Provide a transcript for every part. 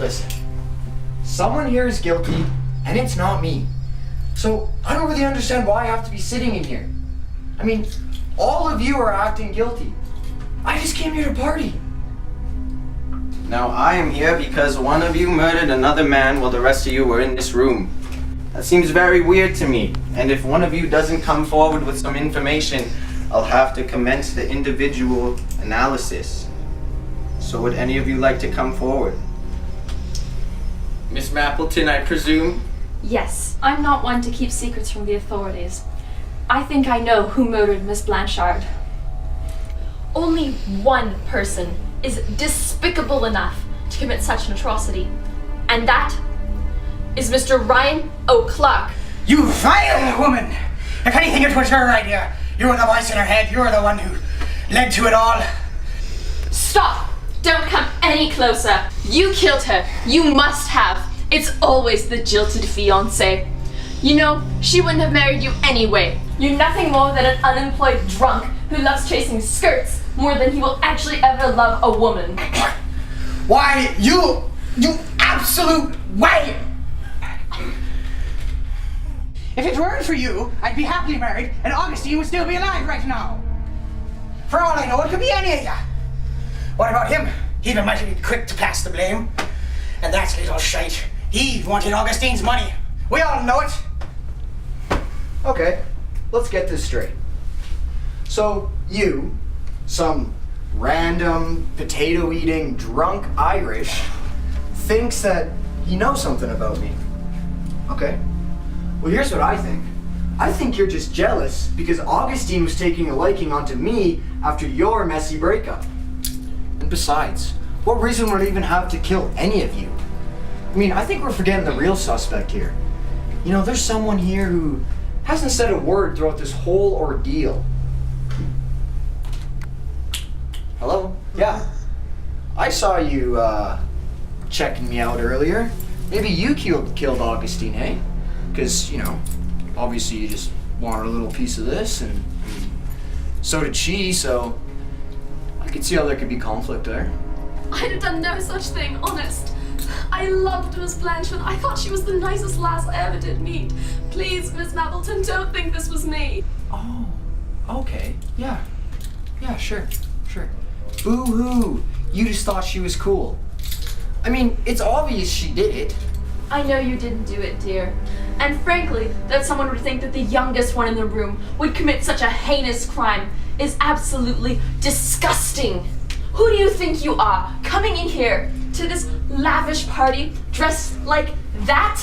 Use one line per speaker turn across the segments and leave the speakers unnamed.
Listen, someone here is guilty, and it's not me. So I don't really understand why I have to be sitting in here. I mean, all of you are acting guilty. I just came here to party.
Now I am here because one of you murdered another man while the rest of you were in this room. That seems very weird to me, and if one of you doesn't come forward with some information, I'll have to commence the individual analysis. So would any of you like to come forward? Miss Mapleton, I presume?
Yes, I'm not one to keep secrets from the authorities. I think I know who murdered Miss Blanchard. Only one person is despicable enough to commit such an atrocity, and that is Mr. Ryan O'Clark.
You vile woman! If anything, it was your idea. You were the voice in her head. You were the one who led to it all.
Stop! Don't come any closer. You killed her. You must have. It's always the jilted fiancé. You know, she wouldn't have married you anyway. You're nothing more than an unemployed drunk who loves chasing skirts more than he will actually ever love a woman.
Why, you absolute whale! If it weren't for you, I'd be happily married and Augustine would still be alive right now. For all I know, it could be any of you. What about him? He'd been mightily quick to pass the blame. And that little shite, he wanted Augustine's money. We all know it.
Okay, let's get this straight. So you, some random potato-eating drunk Irish, thinks that he knows something about me. Okay. Well, here's what I think. I think you're just jealous because Augustine was taking a liking onto me after your messy breakup. And besides, what reason would I even have to kill any of you? I mean, I think we're forgetting the real suspect here. You know, there's someone here who hasn't said a word throughout this whole ordeal. Hello? Yeah. I saw you, checking me out earlier. Maybe you killed Augustine, hey? Because, you know, obviously you just wanted a little piece of this, and so did she, so I could see how there could be conflict there.
I'd have done no such thing, honest. I loved Miss Blanchard. I thought she was the nicest lass I ever did meet. Please, Miss Mapleton, don't think this was me.
Oh, okay. Yeah, sure. Boo-hoo. You just thought she was cool. I mean, it's obvious she did it.
I know you didn't do it, dear. And frankly, that someone would think that the youngest one in the room would commit such a heinous crime is absolutely disgusting. Who do you think you are, coming in here to this lavish party dressed like that?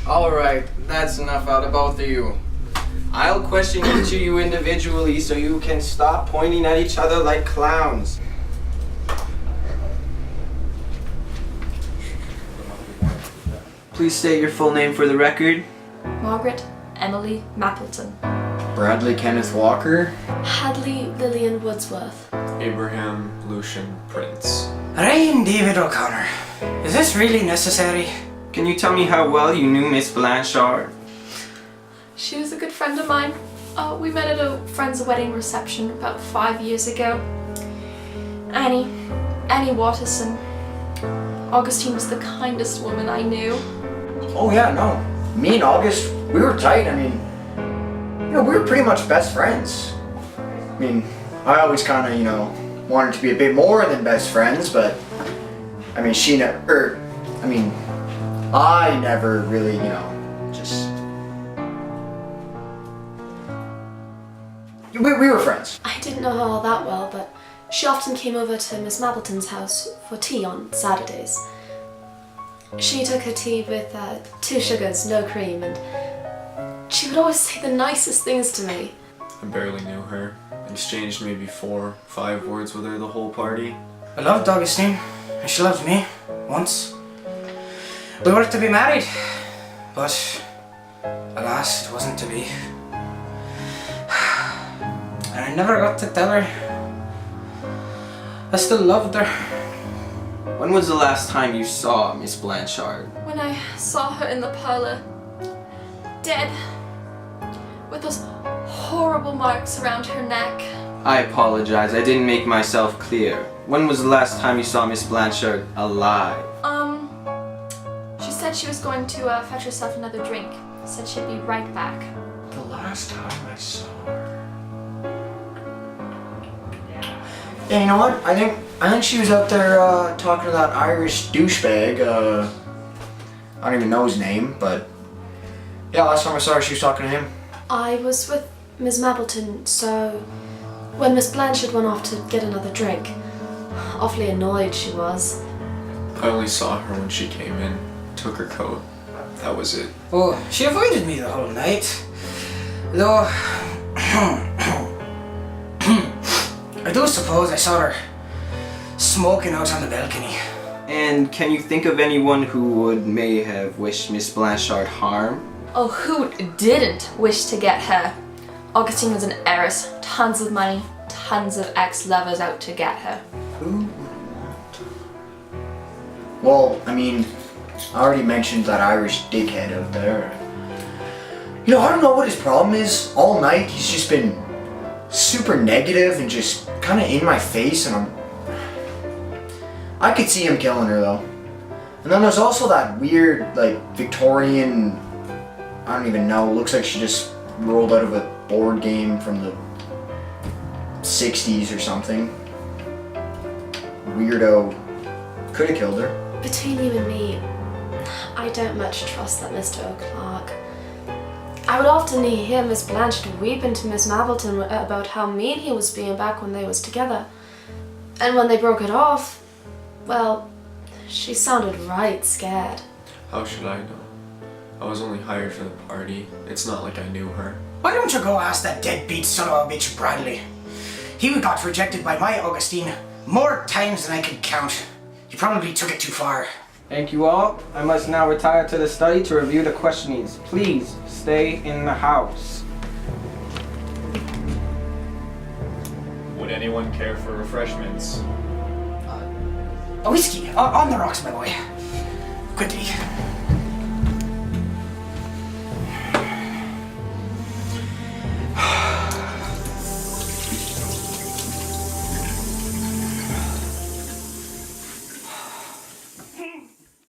Alright, that's enough out of both of you. I'll question each of you individually so you can stop pointing at each other like clowns. Please state your full name for the record.
Margaret Emily Mapleton.
Bradley Kenneth Walker.
Hadley Lillian Wordsworth.
Abraham Lucian Prince.
Ryan David O'Connor. Is this really necessary?
Can you tell me how well you knew Miss Blanchard?
She was a good friend of mine. We met at a friend's wedding reception about 5 years ago. Annie Watterson. Augustine was the kindest woman I knew.
Oh yeah, no. Me and August, we were tight. I mean, you know, we were pretty much best friends. I mean, I always kind of, you know, wanted to be a bit more than best friends, but I mean, I never really, you know, just... We were friends.
I didn't know her all that well, but she often came over to Miss Mapleton's house for tea on Saturdays. She took her tea with 2 sugars, no cream, and she would always say the nicest things to me.
I barely knew her. Exchanged maybe 4, 5 words with her the whole party.
I loved Augustine, and she loved me, once. We were to be married, but alas, it wasn't to be. And I never got to tell her. I still loved her.
When was the last time you saw Miss Blanchard?
When I saw her in the parlor, dead, with those horrible marks around her neck.
I apologize, I didn't make myself clear. When was the last time you saw Miss Blanchard alive?
said she was going to fetch herself another drink. Said she'd be right back.
The last time I saw her. Yeah, you know what? I think she was out there talking to that Irish douchebag. I don't even know his name, but yeah, last time I saw her, she was talking to him.
I was with Miss Mapleton, so when Miss Blanchard went off to get another drink, awfully annoyed she was.
I only saw her when she came in, took her coat. That was it.
Oh, she avoided me the whole night. Though, I do suppose I saw her smoking out on the balcony.
And can you think of anyone who may have wished Miss Blanchard harm?
Oh, who didn't wish to get her? Augustine was an heiress, tons of money, tons of ex-lovers out to get her.
Who would want? Well, I mean, I already mentioned that Irish dickhead out there. You know, I don't know what his problem is. All night, he's just been super negative and just kind of in my face, and I could see him killing her though. And then there's also that weird, like, Victorian, I don't even know, looks like she just rolled out of a board game from the 60s or something. Weirdo. Could have killed her.
Between you and me, I don't much trust that Mr. O'Clark. I would often hear Miss Blanchard weeping to Miss Mapleton about how mean he was being back when they was together. And when they broke it off, well, she sounded right scared.
How should I know? I was only hired for the party. It's not like I knew her.
Why don't you go ask that deadbeat son of a bitch Bradley? He got rejected by my Augustine more times than I can count. He probably took it too far.
Thank you all. I must now retire to the study to review the questionings. Please stay in the house.
Would anyone care for refreshments?
A whiskey on the rocks, my boy. Good day.